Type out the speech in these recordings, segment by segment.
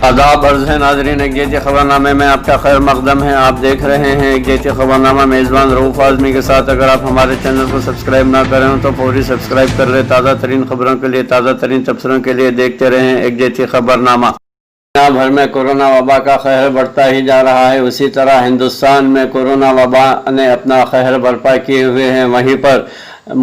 आदाब अर्ज़ है नाज़रीन, एक जैसे ख़बरनामे में आपका खैर मक़दम है। आप देख रहे हैं एक जैसे ख़बरनामा मेज़बान रऊफ़ आज़मी के साथ। अगर आप हमारे चैनल को सब्सक्राइब ना करें हो तो फौरी सब्सक्राइब कर लें। ताज़ा तरीन ख़बरों के लिए, ताज़ा तरीन तबसरों के लिए देखते रहें एक जैसे ख़बरनामा। दुनिया भर में कोरोना वबा का कहर बढ़ता ही जा रहा है, उसी तरह हिंदुस्तान में कोरोना वबा ने अपना कहर बर्पा किए हुए हैं। वहीं पर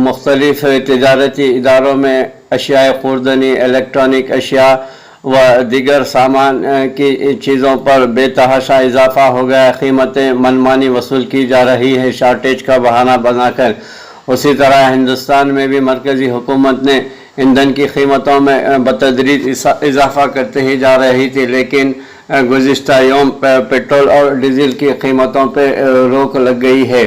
मुख्तलिफ तिजारती इदारों में अशिया खुर्दनी, इलेक्ट्रॉनिक अशिया व दीगर सामान की चीज़ों पर बेतहाशा इजाफा हो गया। कीमतें मनमानी वसूल की जा रही है शार्टेज का बहाना बनाकर। उसी तरह हिंदुस्तान में भी मरकज़ी हुकूमत ने ईंधन की कीमतों में बतदरीज इजाफा करते ही जा रही थी, लेकिन गुज़िश्ता यौम पेट्रोल और डीजल की कीमतों पर रोक लग गई है।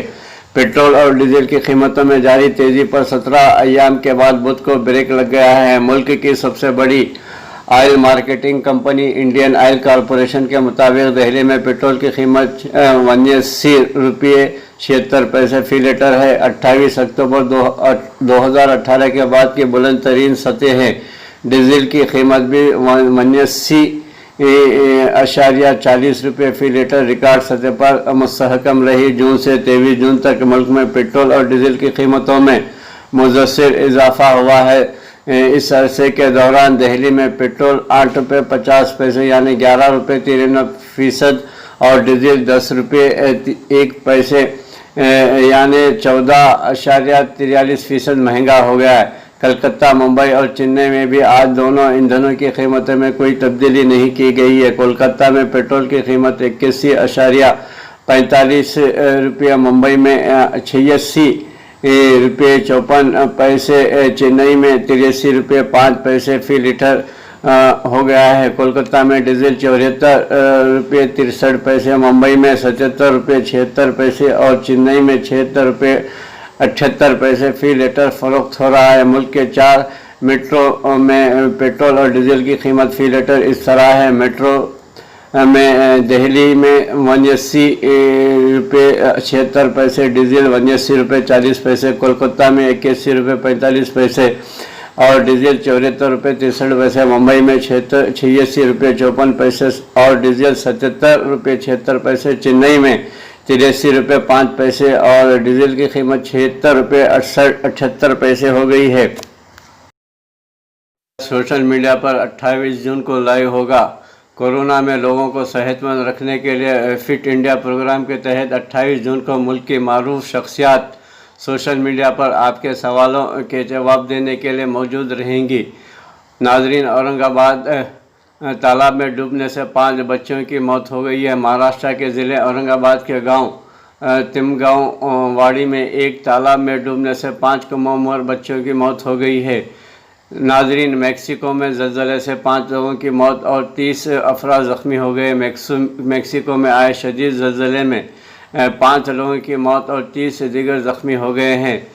पेट्रोल और डीजल की कीमतों में जारी तेज़ी पर 17 अय्याम के बाद बुध को ब्रेक लग गया है। मुल्क की सबसे बड़ी oil marketing company Indian oil corporation के मुताबिक दिल्ली में पेट्रोल की कीमत 89 रुपये 76 पैसे फ़ी लीटर है। 28 अक्टूबर 2018 के बाद की बुलंद तरीन सतह है। डीजल की कीमत भी 89.40 रुपये फ़ी लीटर रिकॉर्ड सतह पर मुस्तहकम रही। जून से 23 जून तक मुल्क में पेट्रोल और डीजल की कीमतों में मुज़स्सिर इजाफा हुआ है। इस अरसे के दौरान दिल्ली में पेट्रोल 8 रुपये 50 पैसे यानी 11 रुपये 93% और डीजल 10 रुपये 1 पैसे यानी 14.43% महंगा हो गया है। कलकत्ता, मुंबई और चेन्नई में भी आज दोनों ईंधनों की कीमतों में कोई तब्दीली नहीं की गई है। कोलकाता में पेट्रोल की कीमत 81.45 रुपये, मुंबई में 86 रुपये 54 पैसे, चेन्नई में 83 रुपये 5 पैसे फ़ी लीटर हो गया है। कोलकाता में डीजल 74 रुपये 63 पैसे, मुंबई में 77 रुपये 76 पैसे और चेन्नई में 76 रुपये 78 पैसे फ़ी लीटर फ़रोख्त हो रहा है। मुल्क के 4 मेट्रो में पेट्रोल और डीजल की कीमत फ़ी लीटर इस तरह है। मेट्रो में दिल्ली में 89 रुपये 76 पैसे डीजल, 89 रुपये 40 पैसे। कोलकाता में 81 रुपये 45 पैसे और डीजल 74 रुपये 63 पैसे। मुंबई में 86 रुपये 54 पैसे और डीजल 77 रुपये 76 पैसे। चेन्नई में 83 रुपये 5 पैसे और डीजल की कीमत 76 रुपये 78 पैसे हो गई है। सोशल मीडिया पर 28 जून को लाइव होगा। कोरोना में लोगों को सेहतमंद रखने के लिए फिट इंडिया प्रोग्राम के तहत 28 जून को मुल्क की मारूफ शख्सियात सोशल मीडिया पर आपके सवालों के जवाब देने के लिए मौजूद रहेंगी। नाजरीन, औरंगाबाद तालाब में डूबने से 5 बच्चों की मौत हो गई है। महाराष्ट्र के ज़िले औरंगाबाद के गांव तिमगांव वाड़ी में एक तालाब में डूबने से 5 कम उम्र बच्चों की मौत हो गई है। नाजरीन, मेक्सिको में ज़लज़ले से 5 लोगों की मौत और 30 अफराद ज़ख्मी हो गए। मेक्सिको में आए शदीद ज़लज़ले में 5 लोगों की मौत और 30 दीगर ज़ख्मी हो गए हैं।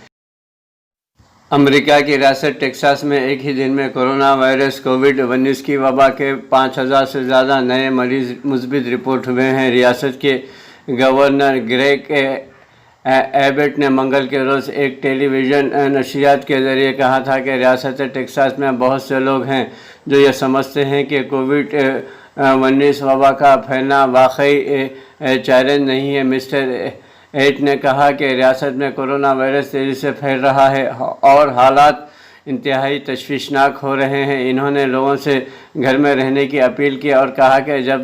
अमेरिका की रियासत टेक्सास में एक ही दिन में कोरोना वायरस कोविड-19 की वबा के 5000 से ज़्यादा नए मरीज़ मुस्बित रिपोर्ट हुए हैं। रियासत के गवर्नर ग्रेग एबट ने मंगल के रोज़ एक टेलीविज़न नशियात के ज़रिए कहा था कि रियासत टेक्सास में बहुत से लोग हैं जो ये समझते हैं कि कोविड-19 वबा का फैलना वाकई चैलेंज नहीं है। मिस्टर एट ने कहा कि रियासत में कोरोना वायरस तेज़ी से फैल रहा है और हालात इंतहाई तशवीशनाक हो रहे हैं। इन्होंने लोगों से घर में रहने की अपील की और कहा कि जब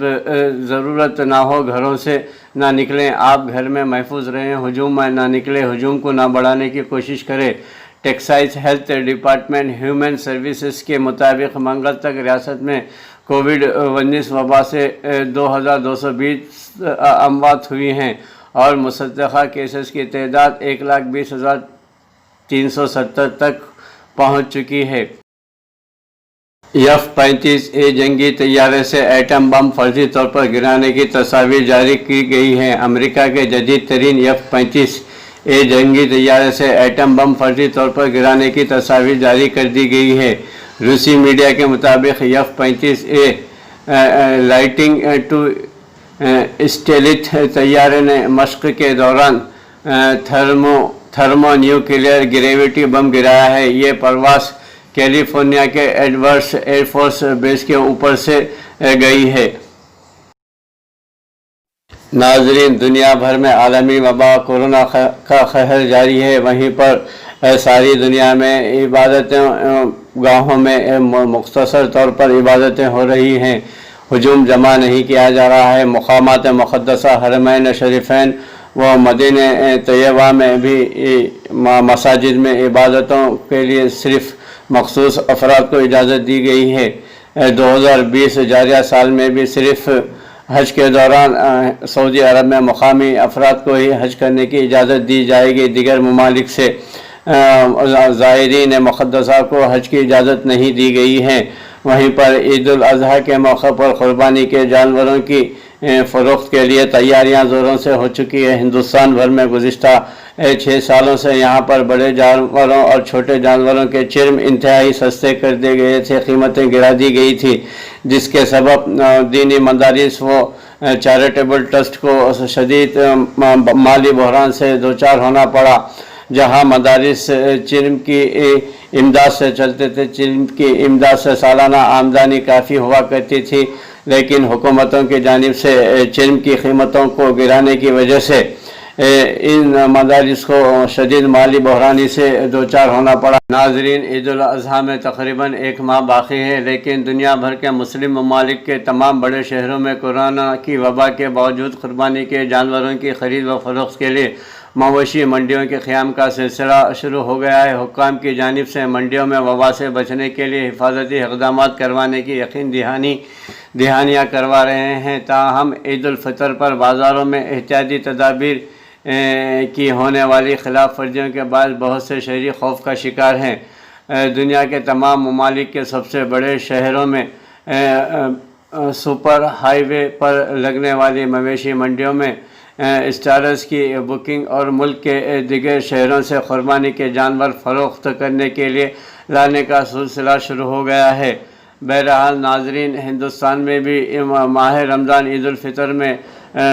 ज़रूरत ना हो घरों से ना निकलें। आप घर में महफूज रहें, हुजूम में ना निकलें, हुजूम को ना बढ़ाने की कोशिश करें। Texas health department human services के मुताबिक मंगल तक रियासत में कोविड-19 वबा से 2220 अमवात हुई हैं और मुसद्दक़ा केसेस की तादाद 1,20,370 तक पहुंच चुकी है। F-35A जंगी तैयारे से एटम बम फर्जी तौर पर गिराने की तस्वीर जारी की गई है। अमेरिका के जदीद तरीन F-35A जंगी तैयारे से एटम बम फर्जी तौर पर गिराने की तस्वीर जारी कर दी गई है। रूसी मीडिया के मुताबिक F-35A लाइटिंग टू स्टेलिथ तैयारे ने मशक़ के दौरान थर्मो न्यूक्लियर ग्रेविटी बम गिराया है। ये परवास कैलिफोर्निया के एडवर्ड्स एयरफोर्स बेस के ऊपर से गई है। नाजरीन, दुनिया भर में आलमी वबा कोरोना का कहर जारी है। वहीं पर सारी दुनिया में इबादतें गाहों में मुख्तसर तौर पर इबादतें हो रही हैं। हुजूम जमा नहीं किया जा रहा है। मुक़ामात मुक़द्दसा हरमैन शरीफ़ैन व मदीने तैयबा में भी मसाजिद में इबादतों के लिए सिर्फ़ मखसूस अफराद को इजाज़त दी गई है। 2020 जारिया साल में भी सिर्फ़ हज के दौरान सऊदी अरब में मुकामी अफराद को ही हज करने की इजाज़त दी जाएगी। दीगर ममालिक से ज़ायरीन मुक़द्दसा को हज की इजाज़त नहीं दी गई है। वहीं पर ईद उल अज़हा के मौके पर क़ुरबानी के जानवरों की फ़रोख्त के लिए तैयारियां ज़ोरों से हो चुकी है। हिंदुस्तान भर में गुज़िश्ता 6 सालों से यहां पर बड़े जानवरों और छोटे जानवरों के चिर्म इंतहाई सस्ते कर दिए गए थे, कीमतें गिरा दी गई थी, जिसके सबब दीनी मदारिस व चैरिटेबल ट्रस्ट को शदीद माली बहरान से दो चार होना पड़ा। जहां मदारिस चिर्म की इमदाद से चलते थे, चिर्म की इमदाद से सालाना आमदनी काफ़ी हुआ करती थी, लेकिन हुकूमतों की जानिब से चिर्म की कीमतों को गिराने की वजह से इन मदारिस को शदीद माली बहरानी से दो चार होना पड़ा। नाजरीन, ईद उल अज़हा में तकरीबन 1 माह बाकी है, लेकिन दुनिया भर के मुस्लिम ममालिक के तमाम बड़े शहरों में कोरोना की वबा के बावजूद कुर्बानी के जानवरों की खरीद व फरोख्त के लिए मवेशी मंडियों के क़याम का सिलसिला शुरू हो गया है। हुक्काम की जानिब से मंडियों में वबा से बचने के लिए हिफाजती इक़दामात करवाने की यकीन दहानियाँ करवा रहे हैं। ताहम ईद उल फ़ितर पर बाज़ारों में एहतियाती तदाबीर की होने वाली खिलाफ वर्जियों के बाद बहुत से शहरी खौफ का शिकार हैं। दुनिया के तमाम ममालिक के सबसे बड़े शहरों में सुपर हाईवे पर लगने वाली मवेशी मंडियों में स्टारस की बुकिंग और मुल्क के दिगर शहरों से कुर्बानी के जानवर फ़रोख्त करने के लिए लाने का सिलसिला शुरू हो गया है। बहरहाल नाजरीन, हिंदुस्तान में भी माह रमज़ान ईद उल फ़ितर में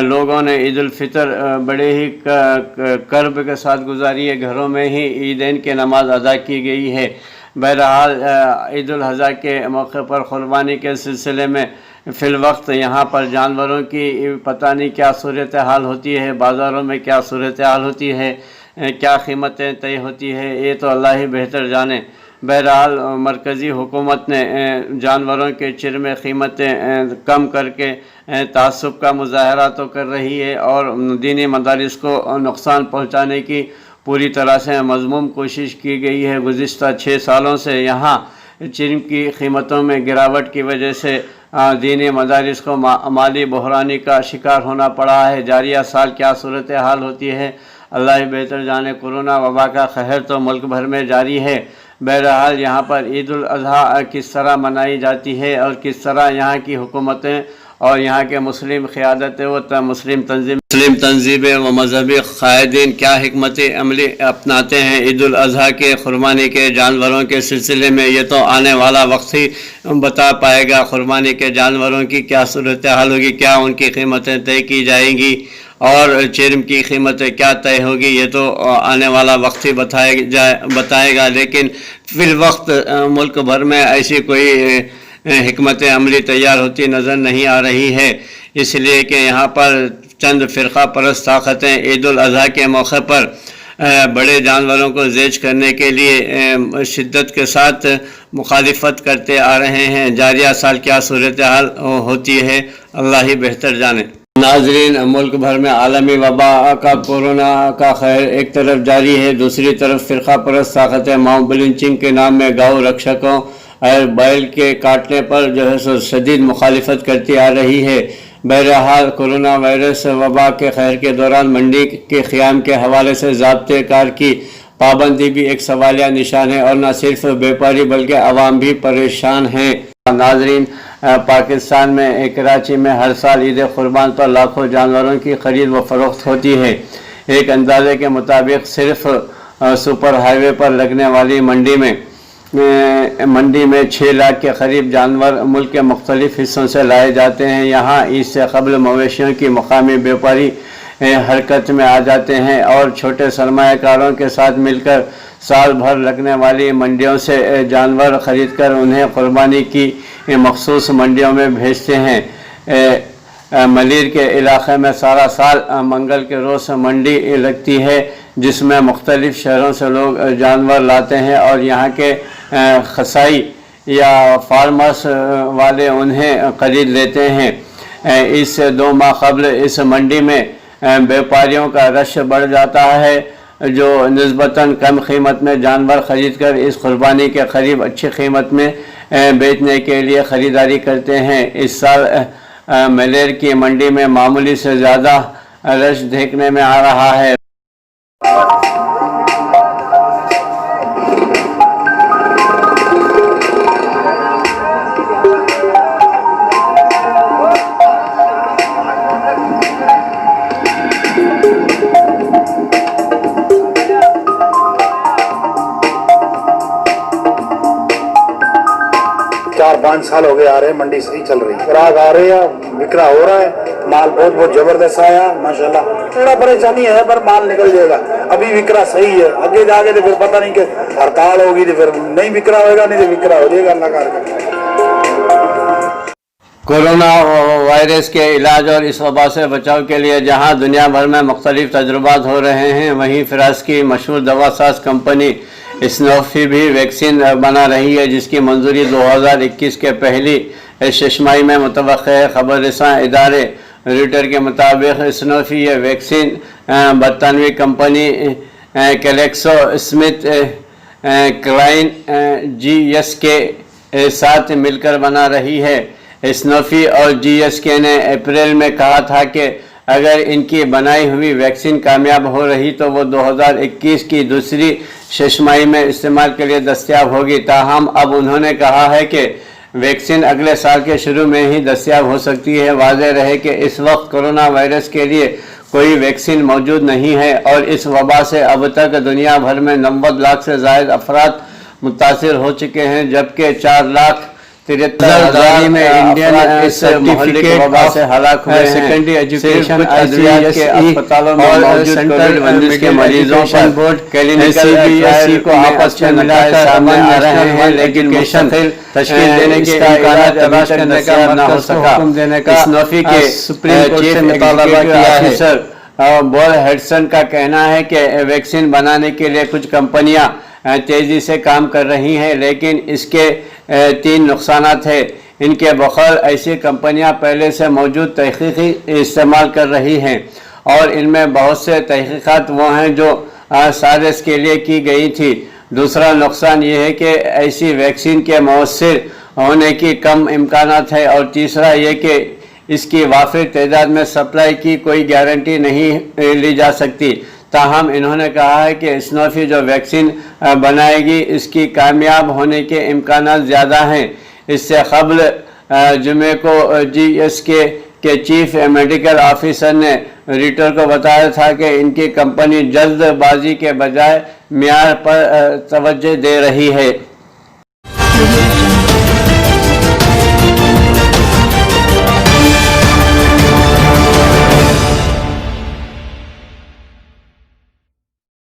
लोगों ने ईद उल फ़ितर बड़े ही कर्ब के साथ गुजारी है। घरों में ही ईदैन की नमाज अदा की गई है। बहरहाल ईद उल अज़हा के मौके पर कुर्बानी के सिलसिले में फ़िल वक्त यहाँ पर जानवरों की पता नहीं क्या सूरत हाल होती है, बाज़ारों में क्या सूरत हाल होती है, क्या कीमतें तय होती है, ये तो अल्लाह ही बेहतर जाने। बहरहाल मरकज़ी हुकूमत ने जानवरों के चिर में कीमतें कम करके तासुब का मुज़ाहरा तो कर रही है और दीनी मदारिस को नुकसान पहुँचाने की पूरी तरह से मज़मूम कोशिश की गई है। गुज़िश्ता 6 सालों से यहाँ चिर्म की कीमतों में गिरावट की वजह से दीनी मदारिस को माली बहरानी का शिकार होना पड़ा है। जारिया साल क्या सूरत हाल होती है अल्लाह ही बेहतर जाने। कोरोना वबा का कहर तो मुल्क भर में जारी है। बहरहाल यहाँ पर ईद उल अज़हा किस तरह मनाई जाती है और किस तरह यहाँ की हुकूमतें और यहाँ के मुस्लिम क़यादतें व मुस्लिम तंजीमें व मजहबी क़ायदीन क्या हिकमत अमली अपनाते हैं ईद उल अज़हा के कुर्बानी के जानवरों के सिलसिले में, ये तो आने वाला वक्त ही बता पाएगा। कुर्बानी के जानवरों की क्या सूरत हाल होगी, क्या उनकी कीमतें तय की जाएंगी और चिर्म की कीमतें क्या तय होगी, ये तो आने वाला वक्त ही बताएगा। लेकिन फिल वक्त मुल्क भर में ऐसी कोई हिकमत अमली तैयार होती नज़र नहीं आ रही है, इसलिए कि यहाँ पर चंद फ़िरक़ा परस्त ताकतें ईद उल अज़हा के मौके पर बड़े जानवरों को ज़ेज करने के लिए शिद्दत के साथ मुखालिफत करते आ रहे हैं। जारिया साल क्या सूरत हाल होती है अल्लाह ही बेहतर जाने। नाजरीन, मुल्क भर में आलमी वबा का कोरोना का खैर एक तरफ जारी है, दूसरी तरफ फ़िरक़ा परस्त ताकतें मॉब लिंचिंग के नाम में गौ रक्षकों और बैल के काटने पर जो है सो शदीद मुखालिफत करती आ रही है। बहरहाल कोरोना वायरस वबा के खैर के दौरान मंडी के क़याम के हवाले से ज़ाब्ते कार की पाबंदी भी एक सवालिया निशान है और न सिर्फ व्यापारी बल्कि आवाम भी परेशान हैं। नाजरीन, पाकिस्तान में कराची में हर साल ईद कुर्बान पर लाखों जानवरों की खरीद व फरोख्त होती है। एक अंदाजे के मुताबिक सिर्फ सुपर हाईवे पर लगने वाली मंडी में 6 लाख के करीब जानवर मुल्क के मुख्तलिफ हिस्सों से लाए जाते हैं। यहाँ ईद से कबल मवेशियों की मकामी व्यापारी हरकत में आ जाते हैं और छोटे सरमायाकारों के साथ मिलकर साल भर लगने वाली मंडियों से जानवर खरीद कर उन्हें कुर्बानी की मखसूस मंडियों में भेजते हैं। मलिर के इलाके में सारा साल मंगल के रोज़ मंडी लगती है जिसमें मुख्तलिफ शहरों से लोग जानवर लाते हैं और यहाँ के खसाई या फार्मर्स वाले उन्हें खरीद लेते हैं। इससे 2 माह कबल इस मंडी में व्यापारियों का रश बढ़ जाता है जो निस्बतन कम कीमत में जानवर खरीद कर इस कुर्बानी के करीब अच्छी कीमत में बेचने के लिए ख़रीदारी करते हैं। इस साल मलेर की मंडी में मामूली से ज़्यादा रश देखने में आ रहा है। 4-5 साल हो गए आ रहे हैं, मंडी सही चल रही है, ग्राहक आ रहे हैं, विक्रा हो रहा है, माल बहुत बहुत जबरदस्त आया माशाल्लाह। थोड़ा परेशानी है पर माल निकल जाएगा, अभी विक्रा सही है, आगे जाके तो फिर पता नहीं कि हड़ताल होगी तो फिर नहीं विक्रा होगा, नहीं तो विक्रा हो जाएगा अल्लाह का। कोरोना वायरस के इलाज और इस वबा से बचाव के लिए जहां दुनिया भर में मुख्तलिफ तजुर्बात हो रहे हैं, वहीं फ्रांस की मशहूर दवासाज कंपनी स्नोफी भी वैक्सीन बना रही है जिसकी मंजूरी 2021 के पहली छमाही में मुतवक्किल है। खबर रसां इदारे रॉयटर्स के मुताबिक स्नोफी ये वैक्सीन बरतानवी company Glaxo Smith Kline GSK के साथ मिलकर बना रही है। स्नोफी और GSK ने अप्रैल में कहा था कि अगर इनकी बनाई हुई वैक्सीन कामयाब हो रही तो वो 2021 की दूसरी छमाही में इस्तेमाल के लिए दस्तयाब होगी। ताहम अब उन्होंने कहा है कि वैक्सीन अगले साल के शुरू में ही दस्तयाब हो सकती है। वाज़ेह रहे कि इस वक्त कोरोना वायरस के लिए कोई वैक्सीन मौजूद नहीं है और इस वबा से अब तक दुनिया भर में 90 लाख से ज़ायद अफराद मुतासिर हो चुके हैं, जबकि 4,73,000 में इंडियन इस मोहल्ले के वबा से हलाक हुए हैं। सेकेंडरी एजुकेशन के अस्पतालों में मौजूद कोविड-19 के मरीजों पर CBSE को आपस में मिलाकर सामने आ रहे हैं, लेकिन मुस्तकिल तशकील देने के इम्कानात तलाश करने का न हो सका। स्नोफी के सुप्रीम कोर्ट से मुतालबा किया है। बॉल हेडसन का कहना है कि वैक्सीन बनाने के लिए कुछ कंपनियां तेज़ी से काम कर रही हैं, लेकिन इसके 3 नुकसानात हैं। इनके बखौल ऐसी कंपनियां पहले से मौजूद तहकीकी इस्तेमाल कर रही हैं और इनमें बहुत से तहकीकात वो हैं जो साजिश के लिए की गई थी। दूसरा नुकसान ये है कि ऐसी वैक्सीन के मौसर होने की कम इम्कानात है और तीसरा ये कि इसकी वाफिर तादाद में सप्लाई की कोई गारंटी नहीं ली जा सकती। ताहम इन्होंने कहा है कि स्नोफी जो वैक्सीन बनाएगी इसकी कामयाब होने के इम्कानात ज़्यादा हैं। इससे कबल जुमे को GSK के चीफ मेडिकल ऑफिसर ने रॉयटर्स को बताया था कि इनकी कंपनी जल्दबाजी के बजाय मियार पर तवज्जो दे रही है।